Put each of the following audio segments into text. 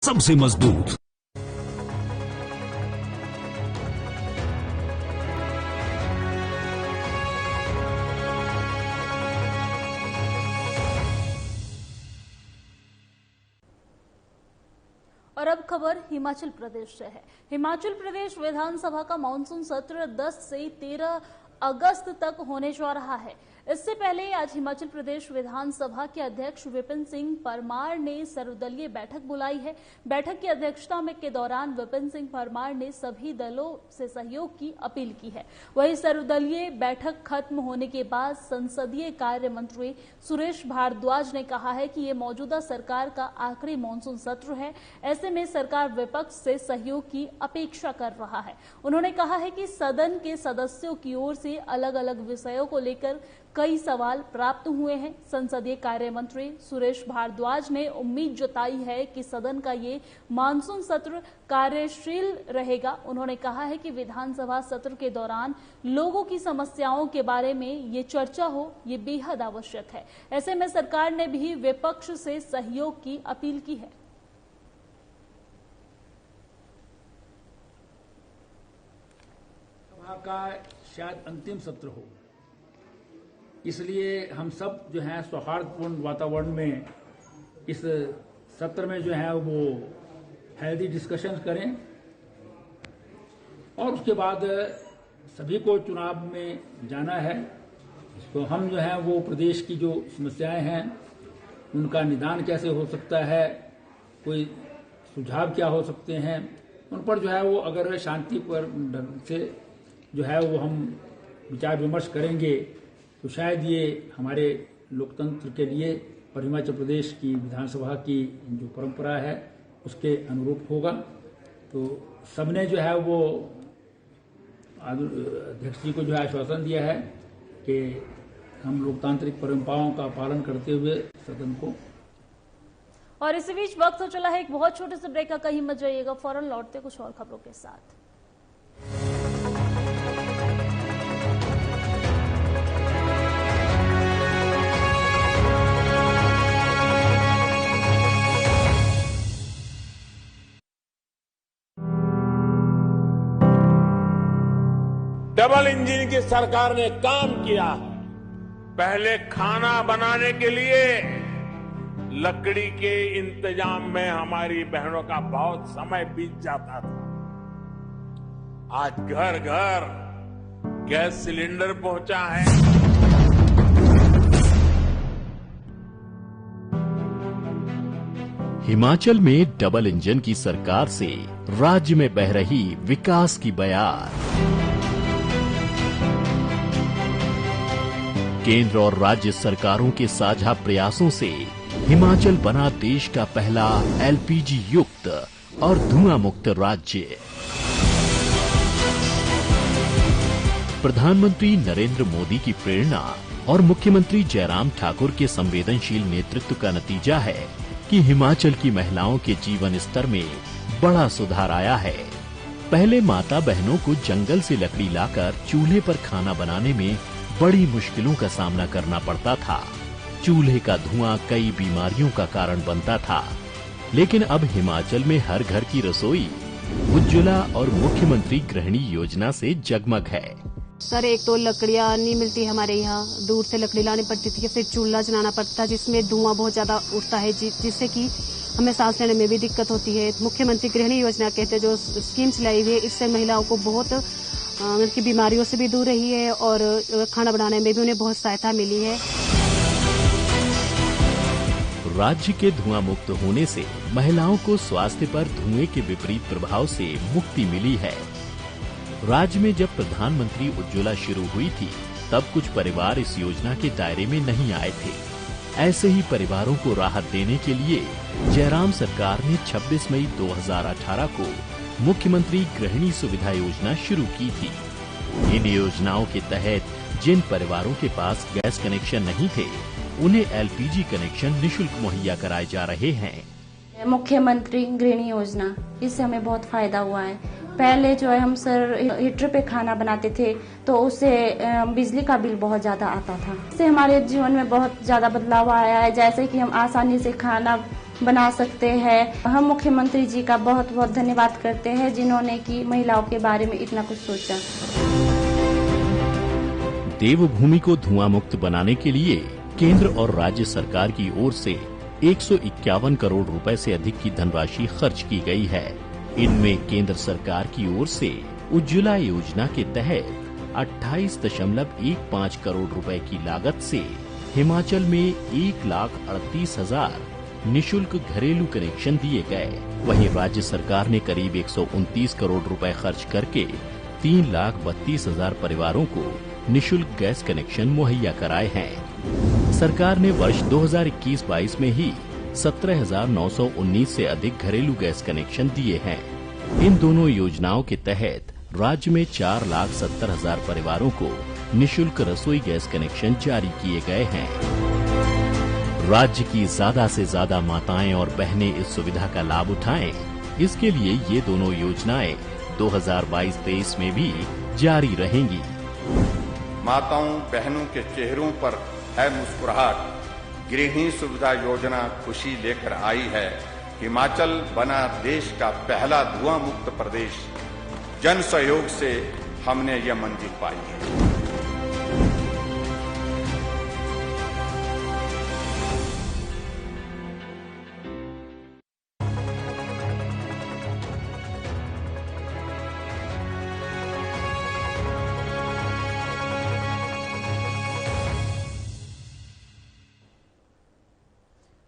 सबसे मजबूत। और अब खबर हिमाचल प्रदेश से है। हिमाचल प्रदेश विधानसभा का मानसून सत्र 10 से 13 अगस्त तक होने जा रहा है। इससे पहले आज हिमाचल प्रदेश विधानसभा के अध्यक्ष विपिन सिंह परमार ने सर्वदलीय बैठक बुलाई है। बैठक की अध्यक्षता में के दौरान विपिन सिंह परमार ने सभी दलों से सहयोग की अपील की है। वहीं सर्वदलीय बैठक खत्म होने के बाद संसदीय कार्य मंत्री सुरेश भारद्वाज ने कहा है कि ये मौजूदा सरकार का आखिरी मानसून सत्र है। ऐसे में सरकार विपक्ष से सहयोग की अपेक्षा कर रहा है। उन्होंने कहा है कि सदन के सदस्यों की ओर से अलग अलग विषयों को लेकर कई सवाल प्राप्त हुए हैं। संसदीय कार्य मंत्री सुरेश भारद्वाज ने उम्मीद जताई है कि सदन का ये मानसून सत्र कार्यशील रहेगा। उन्होंने कहा है कि विधानसभा सत्र के दौरान लोगों की समस्याओं के बारे में ये चर्चा हो, ये बेहद आवश्यक है। ऐसे में सरकार ने भी विपक्ष से सहयोग की अपील की है। सभा का शायद अंतिम सत्र हो, इसलिए हम सब जो है सौहार्दपूर्ण वातावरण में इस सत्र में जो है वो हेल्दी डिस्कशन करें और उसके बाद सभी को चुनाव में जाना है। तो हम जो है वो प्रदेश की जो समस्याएं हैं उनका निदान कैसे हो सकता है, कोई सुझाव क्या हो सकते हैं, उन पर जो है वो अगर शांति पर ढंग से जो है वो हम विचार विमर्श करेंगे तो शायद ये हमारे लोकतंत्र के लिए और हिमाचल प्रदेश की विधानसभा की जो परंपरा है उसके अनुरूप होगा। तो सबने जो है वो अध्यक्ष जी को जो है आश्वासन दिया है कि हम लोकतांत्रिक परंपराओं का पालन करते हुए सदन को। और इसी बीच वक्त हो चला है एक बहुत छोटे से ब्रेक का, कहीं मत जाइएगा, फौरन लौटते कुछ और खबरों के साथ। डबल इंजन की सरकार ने काम किया है। पहले खाना बनाने के लिए लकड़ी के इंतजाम में हमारी बहनों का बहुत समय बीत जाता था। आज घर घर गैस सिलेंडर पहुंचा है। हिमाचल में डबल इंजन की सरकार से राज्य में बह रही विकास की बयार। केंद्र और राज्य सरकारों के साझा प्रयासों से हिमाचल बना देश का पहला एलपीजी युक्त और धुआं मुक्त राज्य। प्रधानमंत्री नरेंद्र मोदी की प्रेरणा और मुख्यमंत्री जयराम ठाकुर के संवेदनशील नेतृत्व का नतीजा है कि हिमाचल की महिलाओं के जीवन स्तर में बड़ा सुधार आया है। पहले माता बहनों को जंगल से लकड़ी लाकर चूल्हे पर खाना बनाने में बड़ी मुश्किलों का सामना करना पड़ता था। चूल्हे का धुआं कई बीमारियों का कारण बनता था, लेकिन अब हिमाचल में हर घर की रसोई उज्ज्वला और मुख्यमंत्री गृहिणी योजना से जगमग है। सर, एक तो लकड़ियाँ नहीं मिलती हमारे यहाँ, दूर से लकड़ी लानी पड़ती थी, फिर चूल्हा जलाना पड़ता जिसमें धुआं बहुत ज्यादा उठता है, जिससे कि हमें सांस लेने में भी दिक्कत होती है। मुख्यमंत्री गृहिणी योजना कहते जो स्कीम चलाई हुई है, इससे महिलाओं को बहुत उनकी बीमारियों से भी दूर रही है और खाना बनाने में भी उन्हें बहुत सहायता मिली है। राज्य के धुआं मुक्त होने से महिलाओं को स्वास्थ्य पर धुएं के विपरीत प्रभाव से मुक्ति मिली है। राज्य में जब प्रधानमंत्री उज्ज्वला शुरू हुई थी, तब कुछ परिवार इस योजना के दायरे में नहीं आए थे। ऐसे ही परिवारों को राहत देने के लिए जयराम सरकार ने 26 मई 2018 को मुख्यमंत्री गृहिणी सुविधा योजना शुरू की थी। इन योजनाओं के तहत जिन परिवारों के पास गैस कनेक्शन नहीं थे, उन्हें एलपीजी कनेक्शन निःशुल्क मुहैया कराए जा रहे हैं। मुख्यमंत्री गृहिणी योजना, इससे हमें बहुत फायदा हुआ है। पहले जो है हम सर हीटर पे खाना बनाते थे तो उससे बिजली का बिल बहुत ज्यादा आता था। इससे हमारे जीवन में बहुत ज्यादा बदलाव आया है, जैसे कि हम आसानी से खाना बना सकते हैं। हम मुख्यमंत्री जी का बहुत बहुत धन्यवाद करते हैं जिन्होंने की महिलाओं के बारे में इतना कुछ सोचा। देवभूमि को धुआं मुक्त बनाने के लिए केंद्र और राज्य सरकार की ओर से 151 करोड़ रुपए से अधिक की धनराशि खर्च की गई है। इनमें केंद्र सरकार की ओर से उज्ज्वला योजना के तहत 28.15 करोड़ रुपए की लागत से हिमाचल में 1,38,000 निशुल्क घरेलू कनेक्शन दिए गए। वहीं राज्य सरकार ने करीब 129 करोड़ रुपए खर्च करके 3,32,000 परिवारों को निशुल्क गैस कनेक्शन मुहैया कराए हैं। सरकार ने वर्ष 2021-22 में ही 17,919 से अधिक घरेलू गैस कनेक्शन दिए हैं। इन दोनों योजनाओं के तहत राज्य में 4,70,000 परिवारों को निशुल्क रसोई गैस कनेक्शन जारी किए गए हैं। राज्य की ज्यादा से ज्यादा माताएं और बहनें इस सुविधा का लाभ उठाएं। इसके लिए ये दोनों योजनाएं 2022-23 में भी जारी रहेंगी। माताओं बहनों के चेहरों पर है मुस्कुराहट। गृहिणी सुविधा योजना खुशी लेकर आई है। हिमाचल बना देश का पहला धुआं मुक्त प्रदेश। जन सहयोग से हमने यह मंजिल पाई है।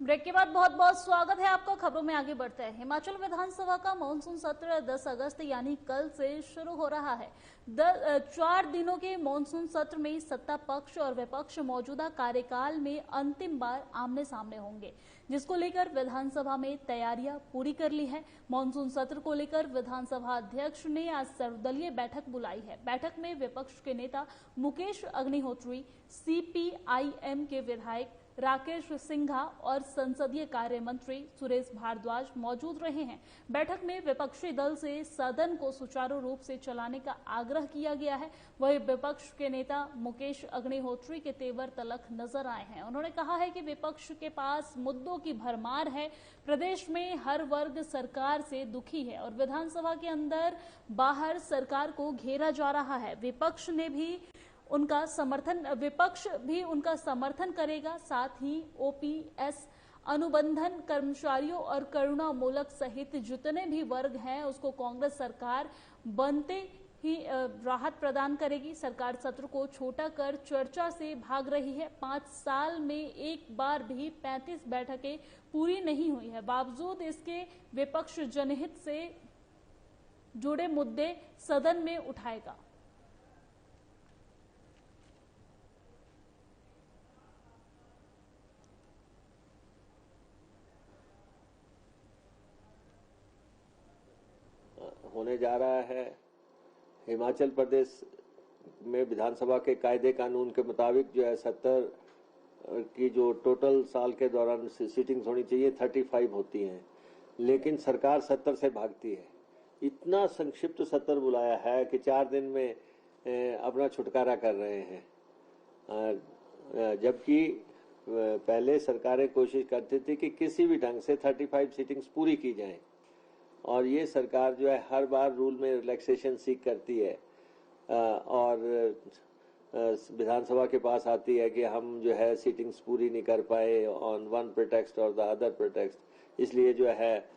ब्रेक के बाद बहुत बहुत स्वागत है आपका। खबरों में आगे बढ़ते हैं। हिमाचल विधानसभा का मॉनसून सत्र 10 अगस्त यानी कल से शुरू हो रहा है। 4 दिनों के मॉनसून सत्र में सत्ता पक्ष और विपक्ष मौजूदा कार्यकाल में अंतिम बार आमने सामने होंगे, जिसको लेकर विधानसभा में तैयारियां पूरी कर ली है। मॉनसून सत्र को लेकर विधानसभा अध्यक्ष ने आज सर्वदलीय बैठक बुलाई है। बैठक में विपक्ष के नेता मुकेश अग्निहोत्री, CPIM के विधायक राकेश सिंघा और संसदीय कार्य मंत्री सुरेश भारद्वाज मौजूद रहे हैं। बैठक में विपक्षी दल से सदन को सुचारू रूप से चलाने का आग्रह किया गया है। वहीं विपक्ष के नेता मुकेश अग्निहोत्री के तेवर तलख नजर आए हैं। उन्होंने कहा है कि विपक्ष के पास मुद्दों की भरमार है। प्रदेश में हर वर्ग सरकार से दुखी है और विधानसभा के अंदर बाहर सरकार को घेरा जा रहा है। विपक्ष भी उनका समर्थन करेगा। साथ ही OPS अनुबंधन कर्मचारियों और करुणामूलक सहित जितने भी वर्ग हैं उसको कांग्रेस सरकार बनते ही राहत प्रदान करेगी। सरकार सत्र को छोटा कर चर्चा से भाग रही है। 5 साल में एक बार भी 35 बैठकें पूरी नहीं हुई है। बावजूद इसके विपक्ष जनहित से जुड़े मुद्दे सदन में उठाएगा। होने जा रहा है। हिमाचल प्रदेश में विधानसभा के कायदे कानून के मुताबिक जो है 70 की जो टोटल साल के दौरान सीटिंग्स होनी चाहिए 35 होती हैं, लेकिन सरकार 70 से भागती है। इतना संक्षिप्त सत्र बुलाया है कि 4 दिन में अपना छुटकारा कर रहे हैं, जबकि पहले सरकारें कोशिश करती थी कि किसी भी ढंग से 35 सीटिंग्स पूरी की जाएं। और ये सरकार जो है हर बार रूल में रिलैक्सेशन सीख करती है और विधानसभा के पास आती है कि हम जो है सीटिंग्स पूरी नहीं कर पाए ऑन वन प्रिटेक्स्ट और द अदर प्रिटेक्स्ट। इसलिए जो है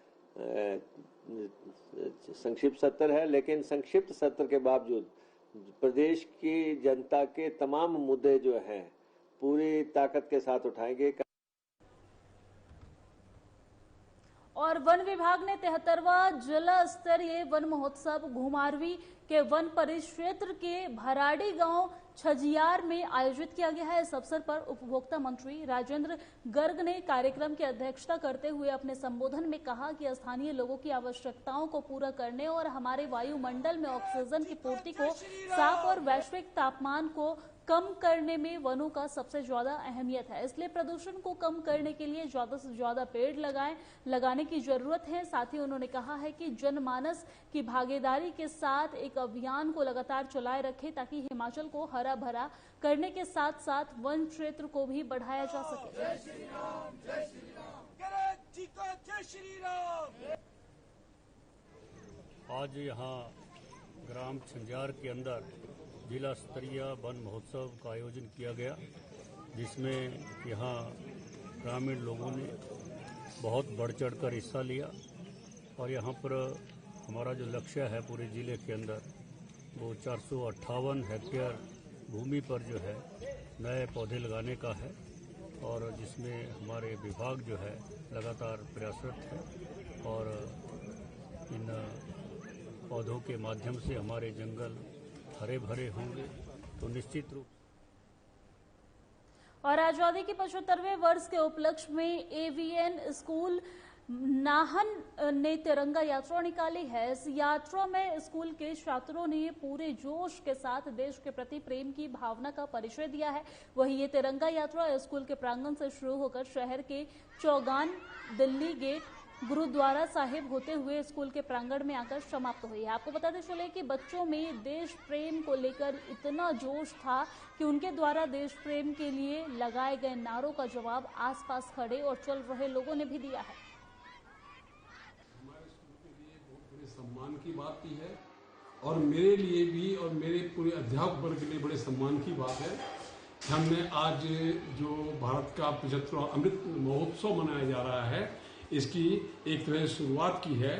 संक्षिप्त सत्र है, लेकिन संक्षिप्त सत्र के बावजूद प्रदेश की जनता के तमाम मुद्दे जो हैं पूरी ताकत के साथ उठाएंगे। और वन विभाग ने 73वां जिला स्तरीय वन महोत्सव घुमारवीं के वन परिक्षेत्र के भराड़ी गांव छजियार में आयोजित किया गया है। इस अवसर पर उपभोक्ता मंत्री राजेंद्र गर्ग ने कार्यक्रम की अध्यक्षता करते हुए अपने संबोधन में कहा कि स्थानीय लोगों की आवश्यकताओं को पूरा करने और हमारे वायुमंडल में ऑक्सीजन की पूर्ति को साफ और वैश्विक तापमान को कम करने में वनों का सबसे ज्यादा अहमियत है। इसलिए प्रदूषण को कम करने के लिए ज्यादा से ज्यादा पेड़ लगाने की जरूरत है। साथ ही उन्होंने कहा है कि जनमानस की भागीदारी के साथ एक अभियान को लगातार चलाए रखें ताकि हिमाचल को हरा भरा करने के साथ साथ वन क्षेत्र को भी बढ़ाया जा सके। आज यहाँ ग्राम छंजार के अंदर जिला स्तरीय वन महोत्सव का आयोजन किया गया, जिसमें यहाँ ग्रामीण लोगों ने बहुत बढ़ चढ़कर हिस्सा लिया और यहाँ पर हमारा जो लक्ष्य है पूरे जिले के अंदर वो 458 हेक्टेयर भूमि पर जो है नए पौधे लगाने का है और जिसमें हमारे विभाग जो है लगातार प्रयासरत है और इन पौधों के माध्यम से हमारे जंगल हरे भरे होंगे तो निश्चित रूप। और आजादी के 75वें वर्ष के उपलक्ष्य में एवीएन स्कूल नाहन ने तिरंगा यात्रा निकाली है। इस यात्रा में स्कूल के छात्रों ने पूरे जोश के साथ देश के प्रति प्रेम की भावना का परिचय दिया है। वहीं ये तिरंगा यात्रा स्कूल के प्रांगण से शुरू होकर शहर के चौगान, दिल्ली गेट, गुरुद्वारा साहिब होते हुए स्कूल के प्रांगण में आकर समाप्त हुई है। आपको बताते चले कि बच्चों में देश प्रेम को लेकर इतना जोश था कि उनके द्वारा देश प्रेम के लिए लगाए गए नारों का जवाब आसपास खड़े और चल रहे लोगों ने भी दिया है। हमारे स्कूल के लिए बहुत बड़े सम्मान की बात की है और मेरे लिए भी और मेरे पूरे अध्यापक वर्ग के लिए बड़े सम्मान की बात है कि हमने आज जो भारत का 75वां अमृत महोत्सव मनाया जा रहा है इसकी एक तरह से शुरुआत की है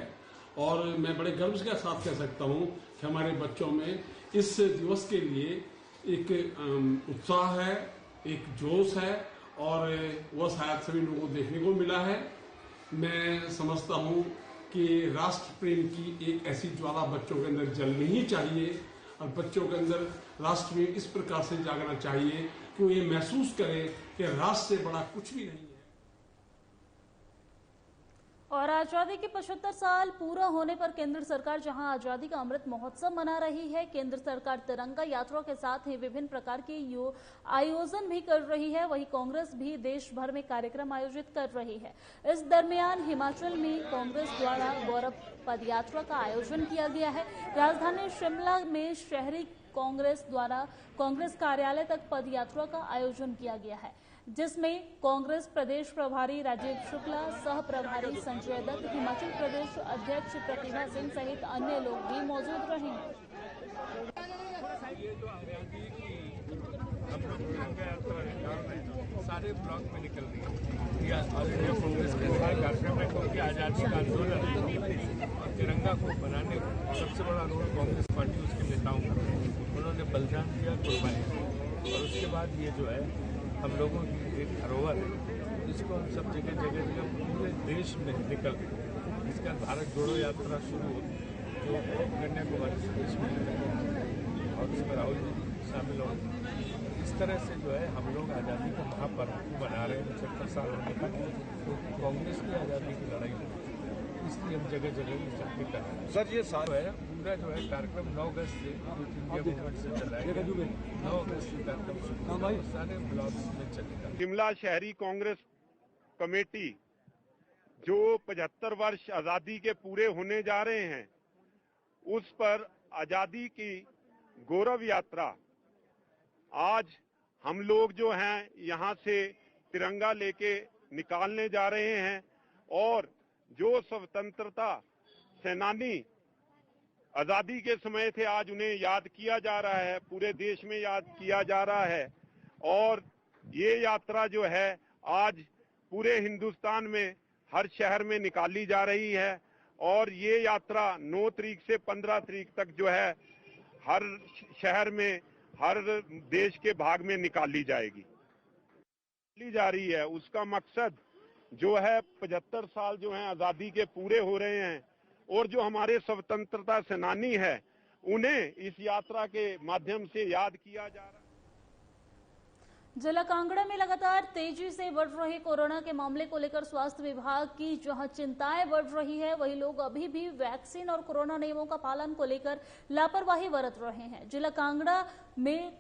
और मैं बड़े गर्व के साथ कह सकता हूं कि हमारे बच्चों में इस दिवस के लिए एक उत्साह है, एक जोश है और वह शायद सभी लोगों को देखने को मिला है। मैं समझता हूं कि राष्ट्र प्रेम की एक ऐसी ज्वाला बच्चों के अंदर जलनी ही चाहिए और बच्चों के अंदर राष्ट्र प्रेम इस प्रकार से जागना चाहिए कि वो ये महसूस करें कि राष्ट्र से बड़ा कुछ भी नहीं है। और आजादी के 75 साल पूरा होने पर केंद्र सरकार जहां आजादी का अमृत महोत्सव मना रही है, केंद्र सरकार तिरंगा यात्रा के साथ ही विभिन्न प्रकार के आयोजन भी कर रही है। वहीं कांग्रेस भी देश भर में कार्यक्रम आयोजित कर रही है। इस दरमियान हिमाचल में कांग्रेस द्वारा गौरव पद यात्रा का आयोजन किया गया है। राजधानी शिमला में शहरी कांग्रेस द्वारा कांग्रेस कार्यालय तक पद यात्रा का आयोजन किया गया है, जिसमें कांग्रेस प्रदेश प्रभारी राजीव शुक्ला, सह प्रभारी संजय दत्त, हिमाचल प्रदेश अध्यक्ष प्रतिभा सिंह सहित अन्य लोग भी मौजूद रहे। सारे ब्लॉक में निकल रही है। ऑल इंडिया कांग्रेस के कार्यक्रम में क्योंकि आजादी का आंदोलन और तिरंगा को बनाने सबसे बड़ा रोल कांग्रेस पार्टी उसके नेताओं का, उन्होंने बलिदान दिया, कुर्बानी। और उसके बाद ये जो है हम लोगों की एक धरोहर है, इसको हम सब जगह पूरे देश में निकल रहे। इसके बाद भारत जोड़ो यात्रा शुरू होगी जो कन्याकुमारी से देश में और उसमें राहुल जी शामिल होंगे। इस तरह से जो है हम लोग आज़ादी का महापर्व मना रहे हैं 75 साल होने तक, तो कांग्रेस की आज़ादी की लड़ाई है, इसलिए हम जगह जगह चर्चा कर रहे हैं। सर ये साल है पूरा जो है कार्यक्रम 9 अगस्त से इंडिया मूवमेंट से चलाएगा, 9 अगस्त से कार्यक्रम शुरू सारे ब्लॉक्स में चलेगा। शिमला शहरी कांग्रेस कमेटी जो 75 वर्ष आजादी के पूरे होने जा रहे हैं, उस पर आजादी की गौरव यात्रा आज हम लोग जो हैं यहाँ से तिरंगा लेके निकालने जा रहे हैं और जो स्वतंत्रता सेनानी आजादी के समय थे आज उन्हें याद किया जा रहा है, पूरे देश में याद किया जा रहा है। और ये यात्रा जो है आज पूरे हिंदुस्तान में हर शहर में निकाली जा रही है और ये यात्रा 9 तारीख से 15 तारीख तक जो है हर शहर में हर देश के भाग में निकाली जाएगी, निकाली जा रही है। उसका मकसद जो है 75 साल जो हैं आजादी के पूरे हो रहे हैं और जो हमारे स्वतंत्रता सेनानी है उन्हें इस यात्रा के माध्यम से याद किया जा रहा है। जिला कांगड़ा में लगातार तेजी से बढ़ रहे कोरोना के मामले को लेकर स्वास्थ्य विभाग की जहां चिंताएं बढ़ रही है, वहीं लोग अभी भी वैक्सीन और कोरोना नियमों का पालन को लेकर लापरवाही बरत रहे हैं। जिला कांगड़ा में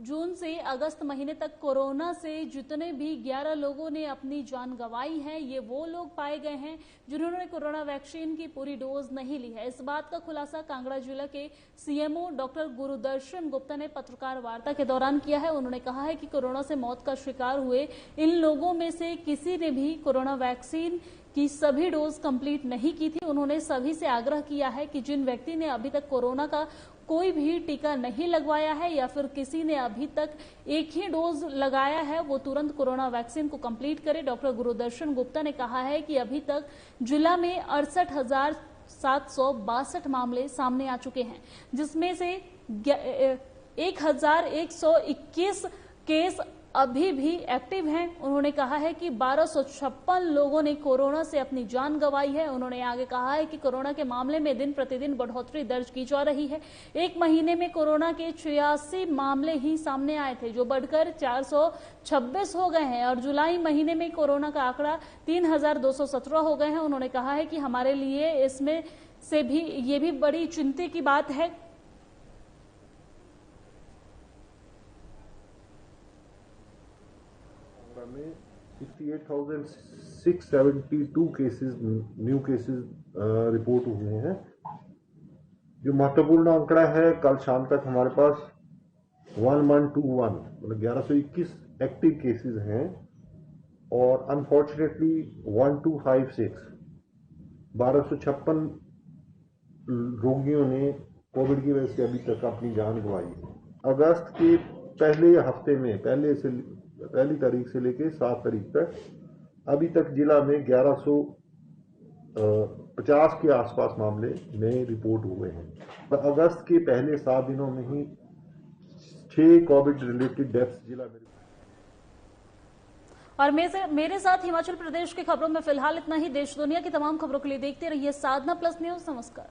जून से अगस्त महीने तक कोरोना से जितने भी 11 लोगों ने अपनी जान गंवाई है, ये वो लोग पाए गए हैं जिन्होंने कोरोना वैक्सीन की पूरी डोज नहीं ली है। इस बात का खुलासा कांगड़ा जिला के सीएमओ डॉक्टर गुरुदर्शन गुप्ता ने पत्रकार वार्ता के दौरान किया है। उन्होंने कहा है कि कोरोना से मौत का शिकार हुए इन लोगों में से किसी ने भी कोरोना वैक्सीन की सभी डोज कंप्लीट नहीं की थी। उन्होंने सभी से आग्रह किया है कि जिन व्यक्ति ने अभी तक कोरोना का कोई भी टीका नहीं लगवाया है या फिर किसी ने अभी तक एक ही डोज लगाया है, वो तुरंत कोरोना वैक्सीन को कंप्लीट करे। डॉक्टर गुरुदर्शन गुप्ता ने कहा है कि अभी तक जिला में 68,762 मामले सामने आ चुके हैं, जिसमें से 1,121 केस अभी भी एक्टिव हैं। उन्होंने कहा है कि 1256 लोगों ने कोरोना से अपनी जान गंवाई है। उन्होंने आगे कहा है कि कोरोना के मामले में दिन प्रतिदिन बढ़ोतरी दर्ज की जा रही है। एक महीने में कोरोना के 86 मामले ही सामने आए थे, जो बढ़कर 426 हो गए हैं और जुलाई महीने में कोरोना का आंकड़ा 3,217 हो गए हैं। उन्होंने कहा है कि हमारे लिए इसमें से भी ये भी बड़ी चिंता की बात है में 68,672 केसेस न्यू केसेस रिपोर्ट हुए हैं। जो महत्वपूर्ण आंकड़ा है, कल शाम तक हमारे पास 1121 मतलब 1121 एक्टिव केसेस हैं और अनफॉर्चुनेटली 1256 रोगियों ने कोविड की वजह से अभी तक अपनी जान गंवाई है। अगस्त के पहले हफ्ते में पहली तारीख से लेकर 7 तारीख तक अभी तक जिला में 1150 के आसपास मामले नए रिपोर्ट हुए हैं। अगस्त के पहले 7 दिनों में ही 6 कोविड रिलेटेड डेथ्स जिला में। और मेरे साथ हिमाचल प्रदेश की खबरों में फिलहाल इतना ही। देश दुनिया की तमाम खबरों के लिए देखते रहिए साधना प्लस न्यूज। नमस्कार।